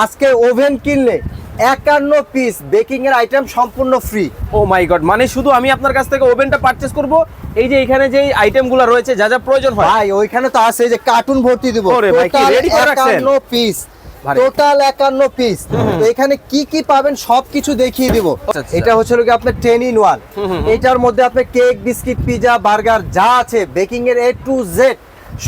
আজকে ওভেন কিনলে 51 piece baking এর আইটেম সম্পূর্ণ ফ্রি। ও মাই গড, মানে শুধু আমি আপনার কাছ থেকে ওভেনটা পারচেজ করব, এই যে এখানে যে আইটেমগুলো রয়েছে যা যা প্রয়োজন হয় ভাই ওইখানে তো আছে যে কার্টুন ভর্তি দিব। ওরে ভাই, কি রেডি করে রাখছেন? 51 পিস, ভাই। Total 51 piece. তো এখানে কি কি পাবেন সবকিছু দেখিয়ে দিব। আচ্ছা, আচ্ছা। এটা হচ্ছে কি আপনার 10 in 1। এটার মধ্যে আপনি কেক, বিস্কিট, পিজা, বার্গার যা আছে বেকিং এর A to Z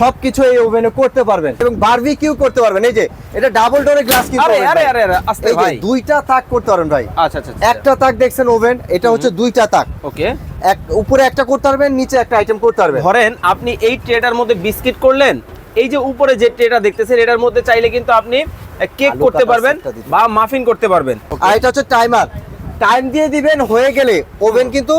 সবকিছু এই ওভেনে করতে পারবেন এবং বারবিকিউ করতে পারবেন। এই যে এটা ডাবল ডোরে গ্লাস কিন্তু আরে আরে আরে আরে, আস্তে এই যে ভাই। দুইটা তাক করতে পারবেন ভাই। আচ্ছা আচ্ছা, একটা তাক দেখছেন ওভেন, এটা হচ্ছে দুইটা তাক। ওকে। এক উপরে একটা করতে পারবেন, নিচে একটা আইটেম করতে পারবেন। ধরেন আপনি এই ট্রেটার মধ্যে বিস্কিট করলেন, এই যে উপরে যে ট্রেটা দেখতেছেন এটার মধ্যে চাইলে কিন্তু আপনি কেক আলু করতে কাটা পারবেন সেটটা দিতে বা মাফিন করতে পারবেন। আর এটা হচ্ছে টাইমার, টাইম দিয়ে দিবেন, হয়ে গেলে ওভেন কিন্তু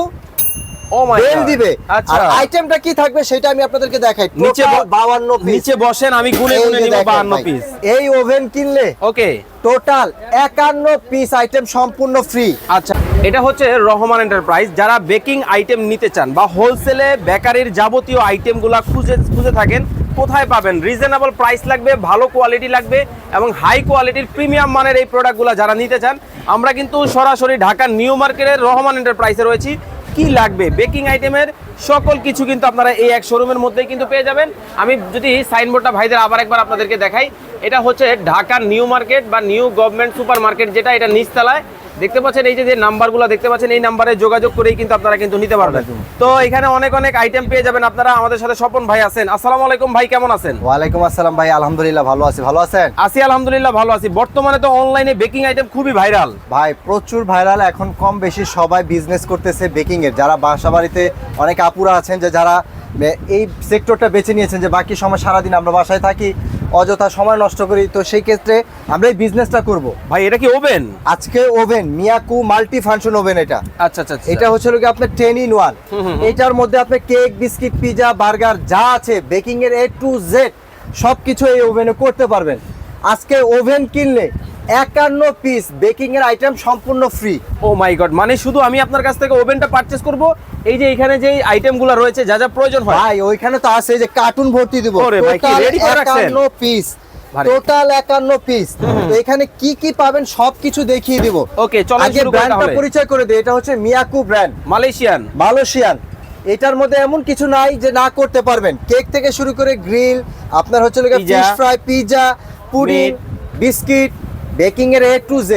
ও মাই বেল গড দিবে। আচ্ছা, আর আইটেমটা কি থাকবে সেটা আমি আপনাদেরকে দেখাই। নিচে টোটাল 52 পিস। নিচে বসেন, আমি গুনে গুনে নিব 52 পিস। এই ওভেন কিনলে ওকে। টোটাল 51 পিস আইটেম সম্পূর্ণ ফ্রি। আচ্ছা, এটা হচ্ছে রহমান এন্টারপ্রাইজ। যারা বেকিং আইটেম নিতে চান বা হোলসেলে বেকারির যাবতীয় আইটেমগুলো খুঁজে থাকেন, কোথায় পাবেন? রিজনেবল প্রাইস লাগবে, ভালো কোয়ালিটি লাগবে এবং হাই কোয়ালিটির প্রিমিয়াম মানের এই প্রোডাক্টগুলো যারা নিতে চান, আমরা কিন্তু সরাসরি ঢাকার নিউ মার্কেটের রহমান এন্টারপ্রাইজে রয়েছি। কি লাগবে বেকিং আইটেমের সকল কিছু কিন্তু আপনারা এই এক শোরুমের মধ্যেই কিন্তু পেয়ে যাবেন। আমি যদি সাইনবোর্ডটা ভাইদের আবার একবার আপনাদেরকে দেখাই, এটা হচ্ছে ঢাকার নিউ মার্কেট বা নিউ গভর্নমেন্ট সুপার মার্কেট, যেটা এটা নিচতলায় দেখতে পাচ্ছেন। এই যে নাম্বারগুলো দেখতে পাচ্ছেন, এই নাম্বারে যোগাযোগ করেই কিন্তু আপনারা কিন্তু নিতে পারবেন। তো এখানে অনেক অনেক আইটেম পেয়ে যাবেন আপনারা। আমাদের সাথে স্বপন ভাই আছেন। আসসালামু আলাইকুম ভাই, কেমন আছেন? ওয়ালাইকুম আসসালাম ভাই, আলহামদুলিল্লাহ ভালো আছি। ভালো আছেন? আছি আলহামদুলিল্লাহ ভালো আছি। বর্তমানে তো অনলাইনে বেকিং আইটেম খুবই ভাইরাল ভাই, প্রচুর ভাইরাল। এখন কম বেশি সবাই বিজনেস করতেছে বেকিং এর। যারা বাসা বাড়িতে অনেক আপুরা আছেন যে যারা এই সেক্টরটা বেছে নিয়েছেন, যে বাকি সময় সারাদিন আমরা বাসায় থাকি, অযথা সময় নষ্ট করি, তো সেই ক্ষেত্রে আমরা এই বিজনেসটা করব। ভাই। এটা কি ওভেন? আজকে oven Miyako multi function oven. এটা আচ্ছা আচ্ছা, এটা হচ্ছে কি আপনার 10 in 1। এটার মধ্যে আপনি কেক, বিস্কিট, পিজা, বার্গার যা আছে বেকিং এর A to Z সবকিছু এই ওভেনে করতে পারবেন। আজকে ওভেন কিনলে 51 পিস বেকিং এর আইটেম সম্পূর্ণ ফ্রি। ও মাই গড, মানে শুধু আমি আপনার কাছ থেকে ওভেনটা পারচেজ করব, এই যে এখানে যে আইটেমগুলো রয়েছে যা যা প্রয়োজন হয়। ভাই ওইখানে তো আছে যে কার্টুন ভর্তি দিব। ওরে ভাই, কি রেডি করে রাখছেন? 51 পিস, ভাই। Total 51 piece. তো এখানে কি কি পাবেন সবকিছু দেখিয়ে দিব। ওকে, চলেন আগে শুরু করি ব্র্যান্ডটা তাহলে। পরিচয় করে দেই। এটা হচ্ছে মিয়াকু ব্র্যান্ড, মালয়েশিয়ান। মালয়েশিয়ান। এটার মধ্যে এমন কিছু নাই যে না করতে পারবেন। কেক থেকে শুরু করে গ্রিল, আপনার হচ্ছে pizza, fish fry, pizza, pudding, meat, biscuit, baking এর A to Z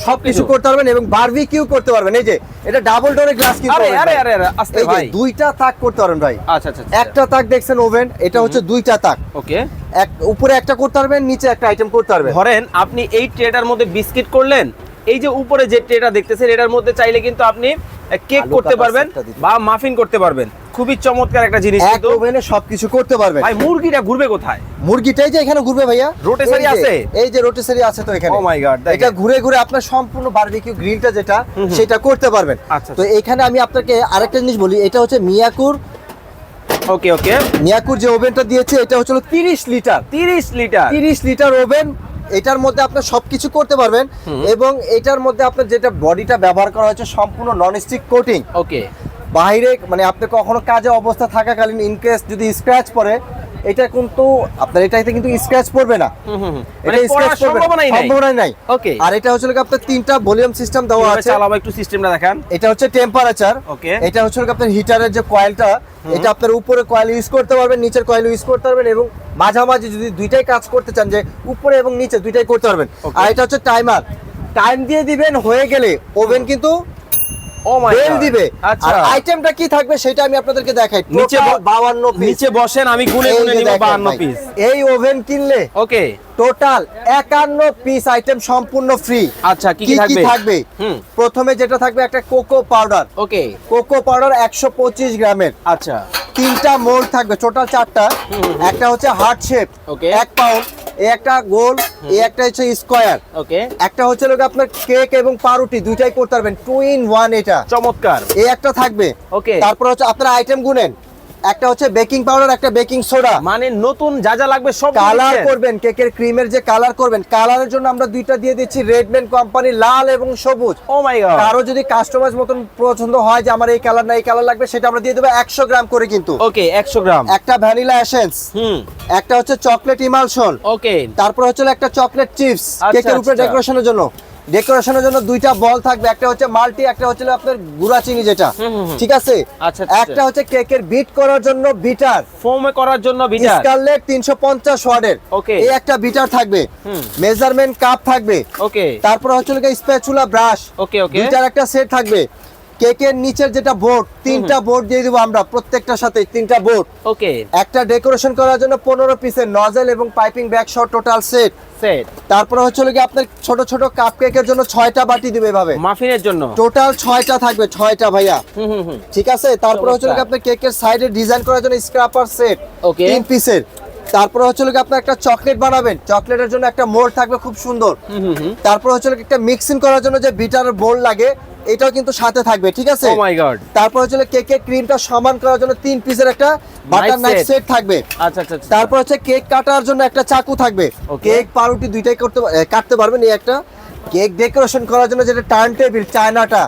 সবকিছু করতে পারবেন এবং বারবিকিউ করতে পারবেন। এই যে এটা ডাবল ডোরে গ্লাস কিন্তু আরে oven আরে ভাই। আরে আরে, আস্তে এই যে ভাই। দুইটা তাক করতে পারবেন ভাই। আচ্ছা আচ্ছা, একটা তাক দেখছেন ওভেন, এটা হচ্ছে দুইটা তাক। ওকে। এক উপরে একটা করতে পারবেন, নিচে একটা আইটেম করতে পারবেন। ধরেন আপনি এই ট্রেটার মধ্যে বিস্কিট করলেন, এই যে উপরে যে ট্রেটা দেখতেছেন এটার মধ্যে চাইলে কিন্তু আপনি কেক আলু করতে কাটা পারবেন সেটটা দিতে বা মাফিন করতে পারবেন। খুবই চমৎকার একটা জিনিস এক কিন্তু। ওভেনে সবকিছু করতে পারবেন। ভাই, মুরগিটা ঘুরবে কোথায়? মুরগিটাই যে এখানে ঘুরবে ভাইয়া। রোটেসারি এই যে- আছে? এই যে রোটেসারি আছে তো এখানে। Oh my God, দেখেন। এটা ঘুরে ঘুরে আপনার সম্পূর্ণ বারবিকিউ গ্রিলটা যেটা সেটা করতে পারবেন। আচ্ছা, তো এখানে আমি আপনাকে আরেকটা জিনিস বলি, এটা হচ্ছে মিয়াকুর। ওকে ওকে। মিয়াকুর যে ওভেনটা দিয়েছে এটা হচ্ছে 30 লিটার। 30 লিটার। 30 litre oven. এটার মধ্যে আপনি সবকিছু করতে পারবেন এবং এটার মধ্যে আপনার যেটা বডিটা ব্যবহার করা হয়েছে সম্পূর্ণ ননস্টিক কোটিং। ওকে। বাইরে মানে আপনি কখনো কাজে অবস্থা থাকাকালীন ইনকেস যদি স্ক্র্যাচ পড়ে, এটা কিন্তু আপনার এটাতে কিন্তু স্ক্র্যাচ পড়বে না। মানে এটা পড়ার স্ক্র্যাচ পড়বে সম্ভাবনাই নাই। সম্ভাবনাই নাই। ওকে। আর এটা হচ্ছে কি আপনার তিনটা ভলিউম সিস্টেম দেওয়া কিভাবে আছে। চালাবো একটু সিস্টেমটা দেখান। এটা হচ্ছে টেম্পারেচার। ওকে। এটা হচ্ছে কি আপনার হিটারের যে কয়েলটা, এটা আপনার উপরে কয়েল ইউজ করতে পারবেন, নিচের কয়েল ইউজ করতে পারবেন এবং মাঝামাঝি যদি দুইটাই কাজ করতে চান, যে উপরে এবং নিচে দুইটাই করতে পারবেন। আর এটা হচ্ছে টাইমার, টাইম দিয়ে দিবেন, হয়ে গেলে ওভেন কিন্তু ও মাই বেল গড দিবে। আচ্ছা, আর আইটেমটা কি থাকবে সেটা আমি আপনাদেরকে দেখাই। নিচে 52 পিস। নিচে বসেন, আমি গুনে গুনে নিব 52 পিস। এই ওভেন কিনলে ওকে। টোটাল 51 পিস আইটেম সম্পূর্ণ ফ্রি। আচ্ছা, কি কি কি কি থাকবে? থাকবে? প্রথমে যেটা থাকবে একটা কোকো পাউডার। ওকে। কোকো পাউডার 125 গ্রামের। আচ্ছা। তিনটা মোল্ড থাকবে, টোটাল 4টা। একটা হচ্ছে হার্ট শেপ, Okay. 1 পাউন্ড। এই একটা গোল, এই একটা হচ্ছে স্কয়ার। ওকে। একটা হচ্ছে লোক আপনার কেক এবং পাউরুটি দুইটাই করতে পারবেন, 2 in 1 এটা। চমৎকার। এই একটা থাকবে। Okay. তারপর হচ্ছে আপনারা আইটেম গুনেন, একটা হচ্ছে বেকিং পাউডার, একটা বেকিং সোডা। মানে নতুন যা যা লাগবে সব কালার করবেন, কেকের ক্রিমের যে কালার করবেন, কালারের জন্য আমরা দুইটা দিয়ে দিচ্ছি রেডম্যান কোম্পানি, লাল এবং সবুজ। ও মাই গড। কারো যদি কাস্টমাইজ মতন পছন্দ হয় যে আমার এই কালার না এই কালার লাগবে, সেটা আমরা দিয়ে দেবো 100 গ্রাম করে কিন্তু। ওকে 100 গ্রাম। একটা ভ্যানিলা এসেন্স, একটা হচ্ছে চকলেট ইমালশন, ওকে, তারপর হচ্ছে একটা চকলেট চিপস আচ্ছা, কেকের উপরে আচ্ছা। ডেকোরেশনের জন্য। ডেকোরেশনের জন্য দুইটা বল থাকবে, একটা হচ্ছে মাল্টি, একটা হচ্ছে আপনার গুঁড়া চিনি যেটা, ঠিক আছে। আচ্ছা, আচ্ছা। একটা হচ্ছে কেকের বিট করার জন্য বিটার, ফোমে করার জন্য বিটার স্কারলেট 350 ওয়াটের, ওকে। এই একটা বিটার থাকবে, মেজারমেন্ট কাপ থাকবে, ওকে। তারপর হচ্ছে স্প্যাচুলা ব্রাশ, ওকে ওকে। দুইটার একটা সেট থাকবে। কেকের নিচের যেটা বোর্ড, তিনটা বোর্ড দিয়ে দিব আমরা প্রত্যেকটার সাথে, তিনটা বোর্ড। ওকে। একটা ডেকোরেশন করার জন্য 15 পিসের নজেল এবং পাইপিং ব্যাগ সহ টোটাল সেট। তারপর হচ্ছে কি আপনার ছোট ছোট কাপ কেকের জন্য 6টা বাটি দিবে এভাবে, মাফিনের জন্য টোটাল 6টা থাকবে, 6টা ভাইয়া, ঠিক আছে। তারপর হচ্ছে কি আপনার কেকের সাইডে ডিজাইন করার জন্য স্ক্র্যাপার সেট, ওকে, 3 পিসের। তারপর হচ্ছে কি আপনার একটা চকলেট বানাবেন, চকলেটের জন্য একটা মোল্ড থাকবে খুব সুন্দর। তারপর হচ্ছে একটা মিক্সিং করার জন্য যে বিটারের বোর্ড লাগে, এটাও কিন্তু সাথে থাকবে, ঠিক আছে। ও মাই গড। তারপর হচ্ছে কেকের ক্রিমটা সমান করার জন্য 3 পিসের একটা বাটার নাইফ সেট থাকবে। আচ্ছা আচ্ছা। তারপর হচ্ছে কেক কাটার জন্য একটা চাকু থাকবে, কেক পাউরুটি দুইটাই কাটতে পারবেন। এই একটা কেক ডেকোরেশন করার জন্য যেটা টার্ন টেবিল চায়নাটা,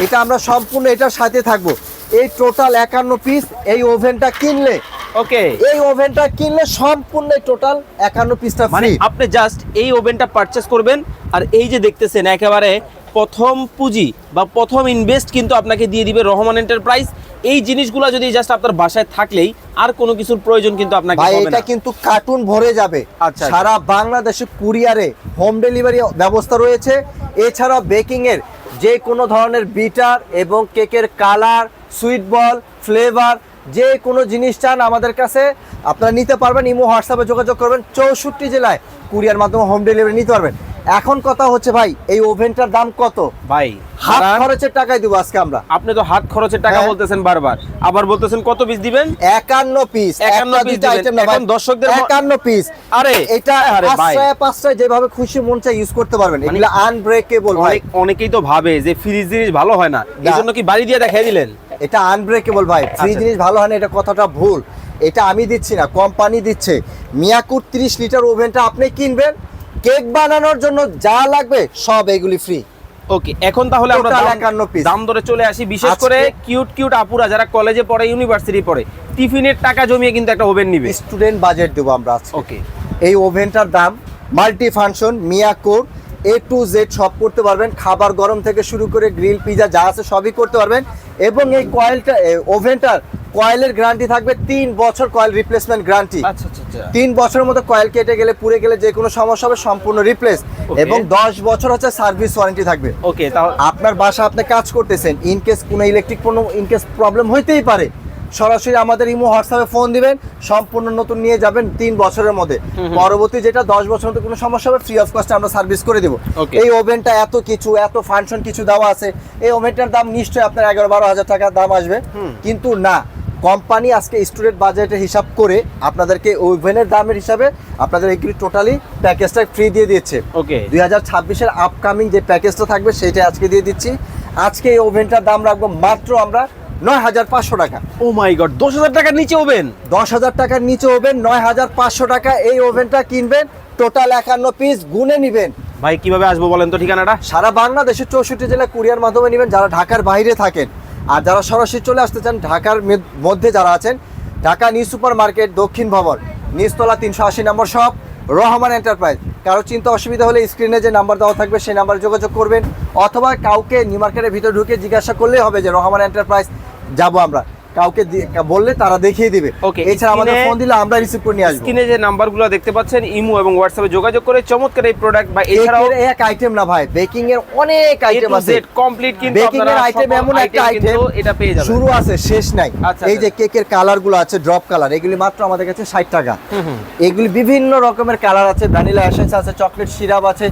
এটা আমরা সম্পূর্ণ এটার সাথে থাকবো। এই টোটাল 51 পিস। এই ওভেনটা কিনলে, ওকে, এই ওভেনটা কিনলে সম্পূর্ণ টোটাল 51 পিসটা মানে ফ্রি। আপনি জাস্ট এই ওভেনটা পারচেজ করবেন, আর এই যে দেখতেছেন একেবারে প্রথম পুঁজি বা প্রথম ইনভেস্ট কিন্তু আপনাকে দিয়ে দিবে রহমান এন্টারপ্রাইজ। এই জিনিসগুলো যদি জাস্ট আপনার বাসায় থাকলেই আর কোনো কিছুর প্রয়োজন কিন্তু আপনাকে ভাই হবে এটা না। কিন্তু কার্টুন ভরে যাবে। আচ্ছা। সারা বাংলাদেশে কুরিয়ারে হোম ডেলিভারি ব্যবস্থা রয়েছে। এছাড়া বেকিং এর যে কোনো ধরনের বিটার এবং কেকের কালার, সুইট বল, ফ্লেভার, যে কোনো জিনিস চান আমাদের কাছে আপনারা নিতে পারবেন। ইমো হোয়াটসঅ্যাপে যোগাযোগ করবেন, 64 জেলায় কুরিয়ার মাধ্যমে হোম ডেলিভারি নিতে পারবেন। এখন কথা হচ্ছে ভাই, এই ওভেনটার দাম কত? ভাই হাত খরচের টাকায় দিব আজকে আমরা। আপনি তো হাত খরচের টাকা বলতেছেন বারবার, আবার বলতেছেন কত পিস দিবেন? 51 পিস। 51 পিস আইটেম না, এখন দর্শকদের 51 পিস। আরে এটা আরে ভাই, পাঁচটায় যেভাবে খুশি মন চাই ইউজ করতে পারবেন। এগুলো আনব্রেকেবল ভাই। অনেকেই তো ভাবে যে ফ্রিজ জিনিস ভালো হয় না, এই জন্য কি বাড়ি দিয়ে দেখাই দিলেন? এটা আনব্রেকেবল ভাই। ফ্রি জিনিস ভালো হয় না, এটা কথাটা ভুল। এটা আমি দিচ্ছি না, কোম্পানি দিচ্ছে। মিয়াকুর 30 লিটার ওভেনটা আপনি কিনবেন, কেক বানানোর জন্য যা লাগবে সব এগুলি ফ্রি। ওকে, এখন তাহলে আমরা দাম দরে চলে আসি। বিশেষ করে কিউট কিউট আপুরা যারা কলেজে পড়ে, ইউনিভার্সিটি পড়ে, টিফিনের টাকা জমিয়ে কিন্তু একটা ওভেন নিবে। স্টুডেন্ট বাজেট দেবো আমরা। ওকে, এই ওভেনটার দাম মাল্টি ফাংশন, মিয়াকোর A to Z সব করতে পারবেন। খাবার গরম থেকে শুরু করে গ্রিল, পিজা যা আছে সবই করতে পারবেন। এবং এই কয়েলটা, ওভেনটার কয়েলের গ্যারান্টি থাকবে 3 বছর, কয়েল রিপ্লেসমেন্ট গ্যারান্টি। আচ্ছা আচ্ছা। 3 বছরের মধ্যে কয়েল কেটে গেলে, পুড়ে গেলে যে কোনো সমস্যা হবে সম্পূর্ণ রিপ্লেস। এবং 10 বছর হচ্ছে সার্ভিস ওয়ারেন্টি থাকবে। ওকে, তাহলে আপনার বাসা আপনি কাজ করতেছেন, ইনকেস কোনো ইলেকট্রিক পণ্য ইনকেস প্রবলেম হইতেই পারে, সরাসরি আমাদের ইমো হোয়াটসঅ্যাপে ফোন দিবেন, সম্পূর্ণ নতুন নিয়ে যাবেন 3 বছরের মধ্যে। পরবর্তী যেটা 10 বছরের মধ্যে কোনো সমস্যা হবে, ফ্রি অফ কস্টে আমরা সার্ভিস করে দেবো। এই ওভেনটা এত কিছু, এত ফাংশন কিছু দেওয়া আছে, এই ওভেনটার দাম নিশ্চয়ই আপনার 11-12 হাজার টাকা দাম আসবে। কিন্তু না, কোম্পানি আজকে স্টুডেন্ট বাজেটের হিসাব করে আপনাদেরকে ওভেনের দামের হিসাবে আপনাদের এইগুলি টোটালি প্যাকেজটা ফ্রি দিয়ে দিচ্ছে। ওকে, 2026-এর আপকামিং যে প্যাকেজটা থাকবে সেটা আজকে দিয়ে দিচ্ছি। আজকে এই ওভেনটার দাম রাখবো মাত্র আমরা 9,500 টাকা। ও মাই গড, 10,000 টাকার নিচে ওভেন? 10,000 টাকার নিচে ওভেন, 9,500 টাকা। এই ওভেনটা কিনবেন, টোটাল 51 পিস গুনে নিবেন। ভাই কিভাবে আসবো বলেন তো ঠিকানাটা? সারা বাংলাদেশে 64 জেলা কুরিয়ার মাধ্যমে নেবেন, যারা ঢাকার বাইরে থাকেন। আর যারা সরাসরি চলে আসতে চান, ঢাকার মধ্যে যারা আছেন, ঢাকা নিউ সুপার মার্কেট, দক্ষিণ ভবন, নিচতলা 380 নম্বর শপ, রহমান এন্টারপ্রাইজ। কারো চিন্তা অসুবিধা হলে স্ক্রিনে যে নাম্বার দেওয়া থাকবে সেই নাম্বারে যোগাযোগ করবেন, অথবা কাউকে নিউ মার্কেটের ভিতরে ঢুকে জিজ্ঞাসা করলেই হবে যে রহমান এন্টারপ্রাইজ যাবো আমরা। কাউকে বললে তারা দেখিয়ে দিবে। ওকে, এছাড়া আমাদের ফোন দিলে আমরা রিসিভ করে নিয়ে আসবো। স্ক্রিনে যে নাম্বারগুলো দেখতে পাচ্ছেন, ইমো এবং হোয়াটসঅ্যাপে যোগাযোগ করে চমৎকার এই প্রোডাক্ট বা এছাড়াও এক আইটেম না ভাই, বেকিং এর অনেক আইটেম আছে। কমপ্লিট কিন্তু বেকিং এর আইটেম এমন একটা আইটেম এটা পেয়ে যাবেন, শুরু আছে শেষ নাই। এই যে কেকের কালার গুলো আছে, ড্রপ কালার, এগুলি মাত্র আমাদের কাছে 60 টাকা। এগুলি বিভিন্ন রকমের কালার আছে, ভ্যানিলা এসেন্স আছে, চকলেট সিরাপ আছে,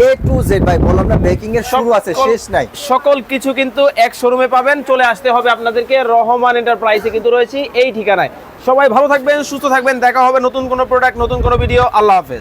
A to Z ভাই বললাম না, বেকিং এর শুরু আছে শেষ নাই। সকল কিছু কিন্তু এক শোরুমে পাবেন। চলে আসতে হবে আপনাদেরকে রহমান এন্টারপ্রাইজে কিন্তু রয়েছে এই ঠিকানায়। সবাই ভালো থাকবেন, সুস্থ থাকবেন, দেখা হবে নতুন কোনো প্রোডাক্ট, নতুন কোনো ভিডিও। আল্লাহ হাফেজ।